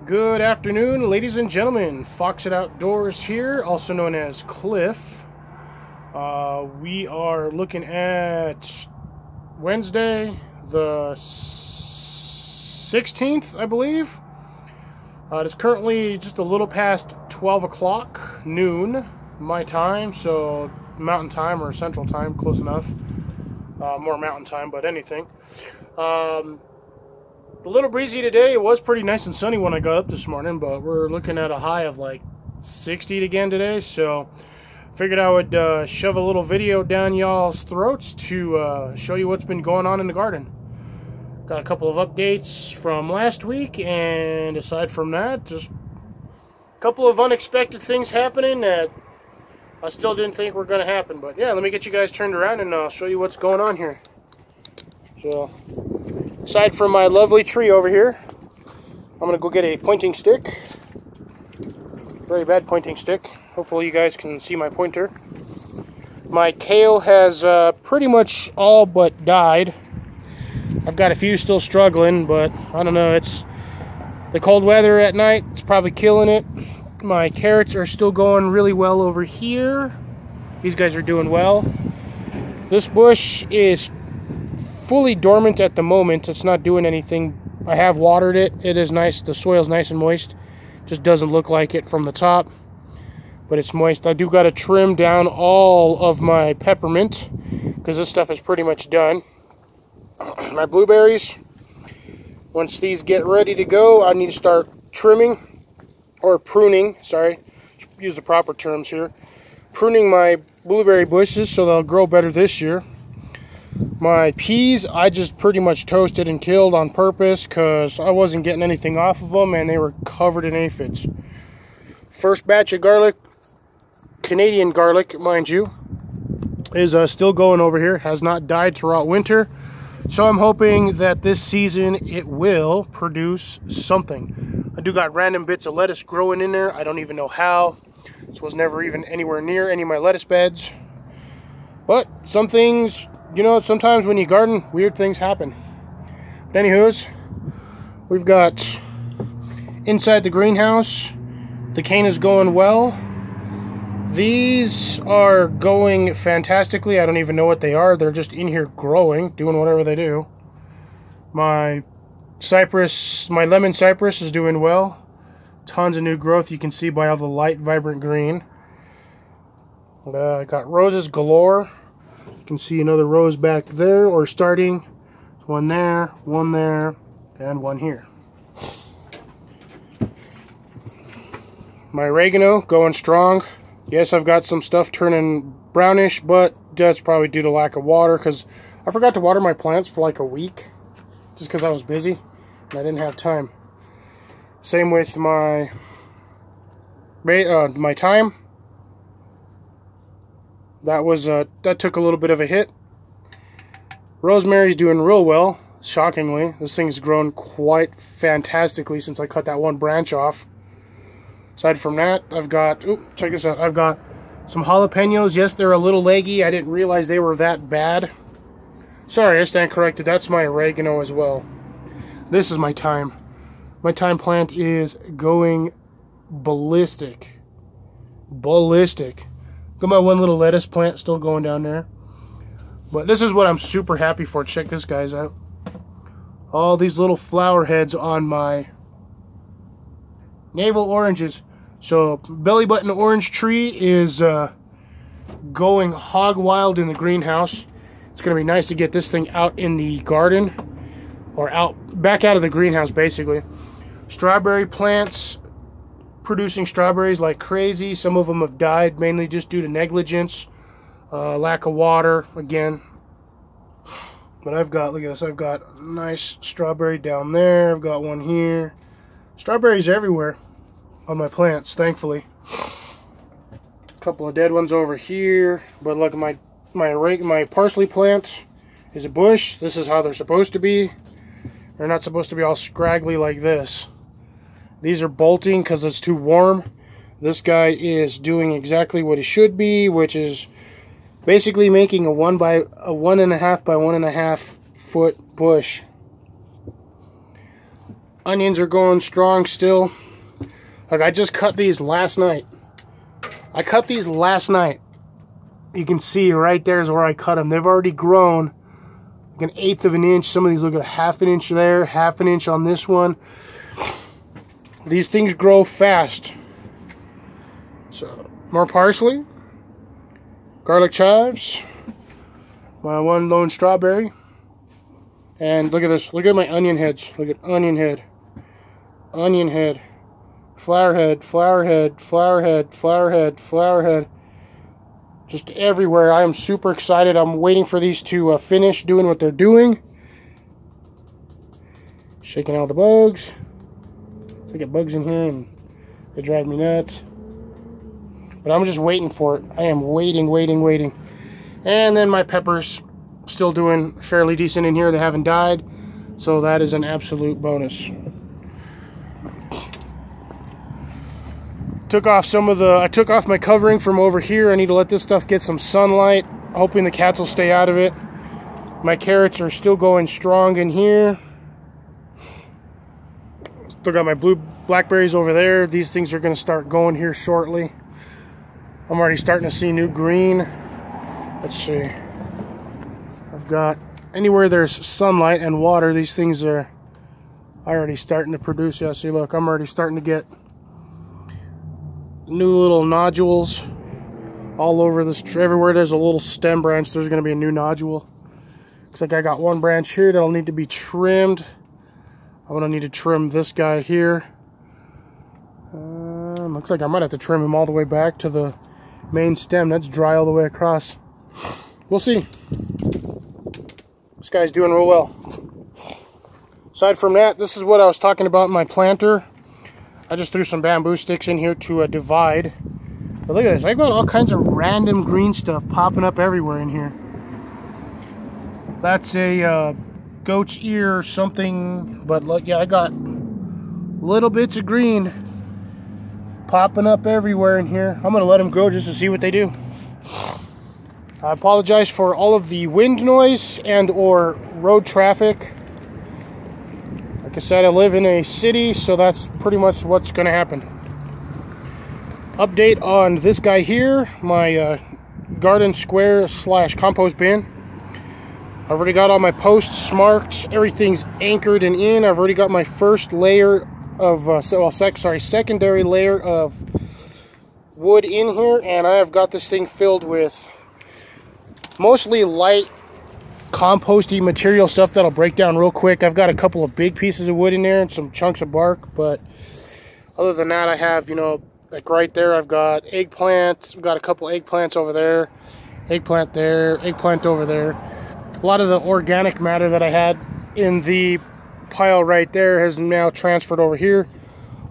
Good afternoon, ladies and gentlemen. Foxit Outdoors here, also known as Cliff. We are looking at Wednesday, the 16th, I believe. It's currently just a little past 12 o'clock noon, my time, so mountain time or central time, close enough. More mountain time, but anything. A little breezy today. It was pretty nice and sunny when I got up this morning, but we're looking at a high of like 60 again today, so figured I would shove a little video down y'all's throats to show you what's been going on in the garden. Got a couple of updates from last week, and aside from that, just a couple of unexpected things happening that I still didn't think were going to happen. But yeah, let me get you guys turned around and I'll show you what's going on here. So, aside from my lovely tree over here, I'm going to go get a pointing stick. Very bad pointing stick. Hopefully you guys can see my pointer. My kale has pretty much all but died. I've got a few still struggling, but I don't know. It's the cold weather at night. It's probably killing it. My carrots are still going really well over here. These guys are doing well. This bush is fully dormant at the moment. It's not doing anything. I have watered it. It is nice. The soil's nice and moist. Just doesn't look like it from the top, but it's moist. I do got to trim down all of my peppermint because this stuff is pretty much done. My blueberries, once these get ready to go, I need to start trimming or pruning. Sorry, use the proper terms here. Pruning my blueberry bushes so they'll grow better this year. My peas, I just pretty much toasted and killed on purpose because I wasn't getting anything off of them and they were covered in aphids. First batch of garlic, Canadian garlic, mind you, is still going over here. Has not died throughout winter. So I'm hoping that this season it will produce something. I do got random bits of lettuce growing in there. I don't even know how. This was never even anywhere near any of my lettuce beds. But some things, you know, sometimes when you garden, weird things happen. But anywho's, we've got inside the greenhouse, the cane is going well. These are going fantastically. I don't even know what they are. They're just in here growing, doing whatever they do. My cypress, my lemon cypress is doing well. Tons of new growth. You can see by all the light, vibrant green. I got roses galore. You can see another rose back there, or starting. One there, and one here. My oregano going strong. Yes, I've got some stuff turning brownish, but that's probably due to lack of water because I forgot to water my plants for like a week just because I was busy and I didn't have time. Same with my thyme. That took a little bit of a hit. Rosemary's doing real well, shockingly. This thing's grown quite fantastically since I cut that one branch off. Aside from that, I've got, check this out, I've got some jalapenos. Yes, they're a little leggy. I didn't realize they were that bad. Sorry, I stand corrected. That's my oregano as well. This is my thyme. My thyme plant is going ballistic. Ballistic. Got my one little lettuce plant still going down there. But this is what I'm super happy for. Check this, guys, out. All these little flower heads on my navel oranges. So belly button orange tree is going hog wild in the greenhouse. It's going to be nice to get this thing out in the garden, or back out of the greenhouse basically. Strawberry plants producing strawberries like crazy. Some of them have died mainly just due to negligence, lack of water again. But I've got, look at this, I've got a nice strawberry down there. I've got one here. Strawberries everywhere on my plants, thankfully. A couple of dead ones over here, but look, my parsley plant is a bush. This is how they're supposed to be. They're not supposed to be all scraggly like this. These are bolting because it's too warm. This guy is doing exactly what he should be, which is basically making a 1.5 by 1.5 foot bush. Onions are going strong still. Like, I just cut these last night. I cut these last night. You can see right there is where I cut them. They've already grown like 1/8 of an inch. Some of these look at 1/2 inch there, 1/2 inch on this one. These things grow fast. So, more parsley, garlic chives, my one lone strawberry, and look at this. Look at my onion heads. Look at onion head, flower head, flower head, flower head, flower head, flower head. Just everywhere. I am super excited. I'm waiting for these to finish doing what they're doing. Shaking out the bugs. So I get bugs in here and they drive me nuts. But I'm just waiting for it. I am waiting. And then my peppers still doing fairly decent in here. They haven't died. So that is an absolute bonus. I took off my covering from over here. I need to let this stuff get some sunlight. Hoping the cats will stay out of it. My carrots are still going strong in here. Still got my blackberries over there. These things are going to start going here shortly. I'm already starting to see new green. Let's see. I've got anywhere there's sunlight and water, these things are already starting to produce. Yeah, see, look, I'm already starting to get new little nodules all over this. Everywhere there's a little stem branch, there's going to be a new nodule. Looks like I got one branch here that'll need to be trimmed. I'm going to need to trim this guy here. Looks like I might have to trim him all the way back to the main stem. That's dry all the way across. We'll see. This guy's doing real well. Aside from that, this is what I was talking about in my planter. I just threw some bamboo sticks in here to divide. But look at this. I've got all kinds of random green stuff popping up everywhere in here. That's a goat's ear or something. But look, yeah, I got little bits of green popping up everywhere in here. I'm going to let them grow just to see what they do. I apologize for all of the wind noise and or road traffic. Like I said, I live in a city, so that's pretty much what's going to happen. Update on this guy here, my garden square / compost bin. I've already got all my posts marked. Everything's anchored and in. I've already got my first layer of, secondary layer of wood in here, and I have got this thing filled with mostly light composty material stuff that'll break down real quick. I've got a couple of big pieces of wood in there and some chunks of bark, but other than that, I have, you know, like right there, I've got eggplants. I've got a couple eggplants over there, eggplant there, eggplant over there. A lot of the organic matter that I had in the pile right there has now transferred over here.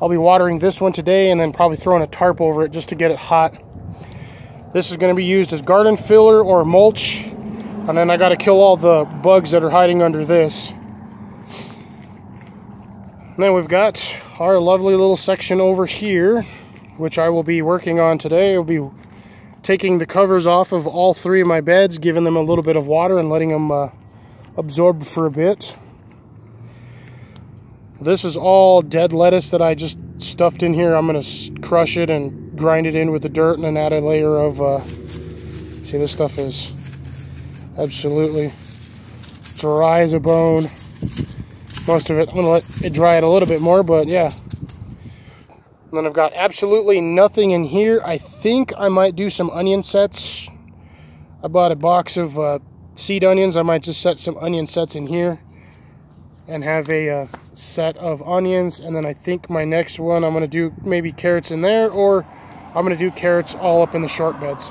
I'll be watering this one today and then probably throwing a tarp over it just to get it hot. This is going to be used as garden filler or mulch. And then I got to kill all the bugs that are hiding under this. And then we've got our lovely little section over here, which I will be working on today. I'll be taking the covers off of all 3 of my beds, giving them a little bit of water and letting them absorb for a bit. This is all dead lettuce that I just stuffed in here. I'm going to crush it and grind it in with the dirt and then add a layer of, see, this stuff is absolutely dry as a bone. Most of it, I'm going to let it dry it a little bit more, but yeah. And then I've got absolutely nothing in here. I think I might do some onion sets. I bought a box of seed onions. I might just set some onion sets in here and have a set of onions. And then I think my next one, I'm going to do maybe carrots in there, or I'm going to do carrots all up in the short beds.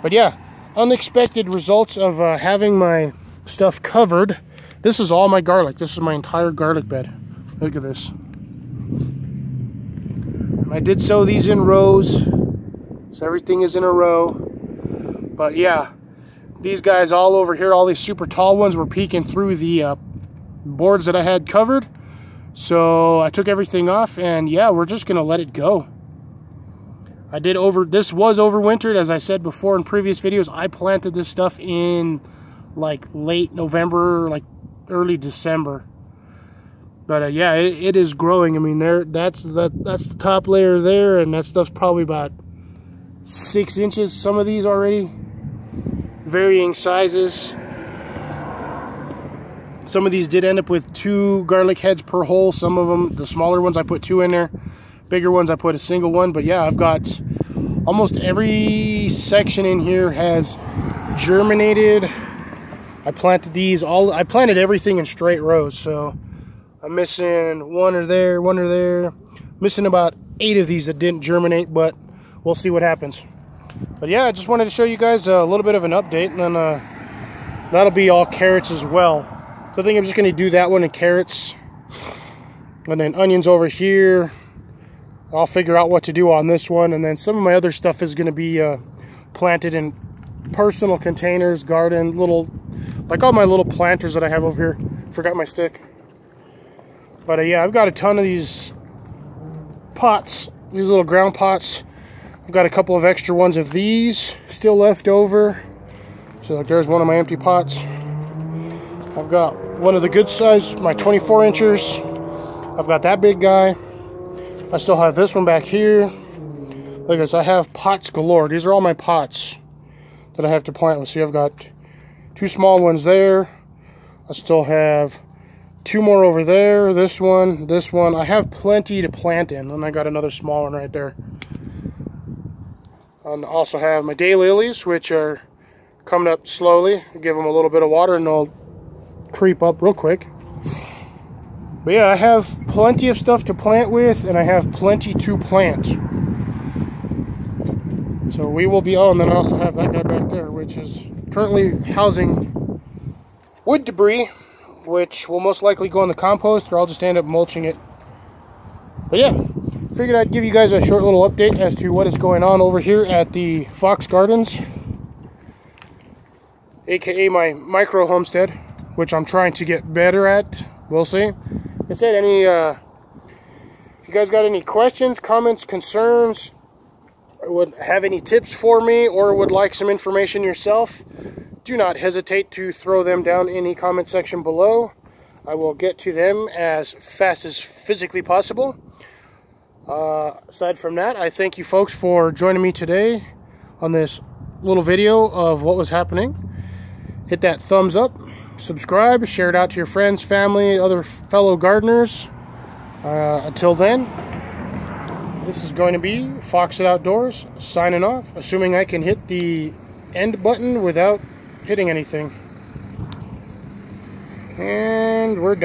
But yeah, unexpected results of having my stuff covered. This is all my garlic. This is my entire garlic bed. Look at this. And I did sow these in rows, so everything is in a row. But yeah, these guys all over here, all these super tall ones, were peeking through the boards that I had covered. So I took everything off, and yeah, we're just gonna let it go. This was overwintered, as I said before in previous videos. I planted this stuff in like late November, like early December. But yeah, it is growing. I mean, that's the top layer there, and that stuff's probably about 6 inches. Some of these already, varying sizes. Some of these did end up with 2 garlic heads per hole. Some of them, the smaller ones, I put 2 in there. Bigger ones, I put a single one. But yeah, I've got almost every section in here has germinated. I planted these all. I planted everything in straight rows, so I'm missing one or there. Missing about 8 of these that didn't germinate, but we'll see what happens. But yeah, I just wanted to show you guys a little bit of an update, and then that'll be all carrots as well. So I think I'm just going to do that one in carrots, and then onions over here. I'll figure out what to do on this one, and then some of my other stuff is going to be planted in personal containers, garden, little, like all my little planters that I have over here. Forgot my stick. But yeah, I've got a ton of these pots, these little ground pots. I've got a couple of extra ones of these still left over. So like, there's one of my empty pots. I've got one of the good size, my 24 inchers. I've got that big guy. I still have this one back here. Look at this, I have pots galore. These are all my pots that I have to plant with. See, I've got 2 small ones there. I still have 2 more over there. This one. I have plenty to plant in. And I got another small one right there. And I also have my daylilies, which are coming up slowly. Give them a little bit of water and they'll creep up real quick. But yeah, I have plenty of stuff to plant with, and I have plenty to plant. So we will be, oh, and then I also have that guy back there, which is currently housing wood debris, which will most likely go in the compost, or I'll just end up mulching it. But yeah, figured I'd give you guys a short little update as to what is going on over here at the Fox Gardens, aka my micro homestead, which I'm trying to get better at. We'll see. Like I said, if you guys got any questions, comments, concerns, would have any tips for me, or would like some information yourself, do not hesitate to throw them down in the comment section below. I will get to them as fast as physically possible. Aside from that, I thank you folks for joining me today on this little video of what was happening. Hit that thumbs up, subscribe, share it out to your friends, family, other fellow gardeners. Until then, this is going to be Fox Outdoors signing off, assuming I can hit the end button without hitting anything. And we're done.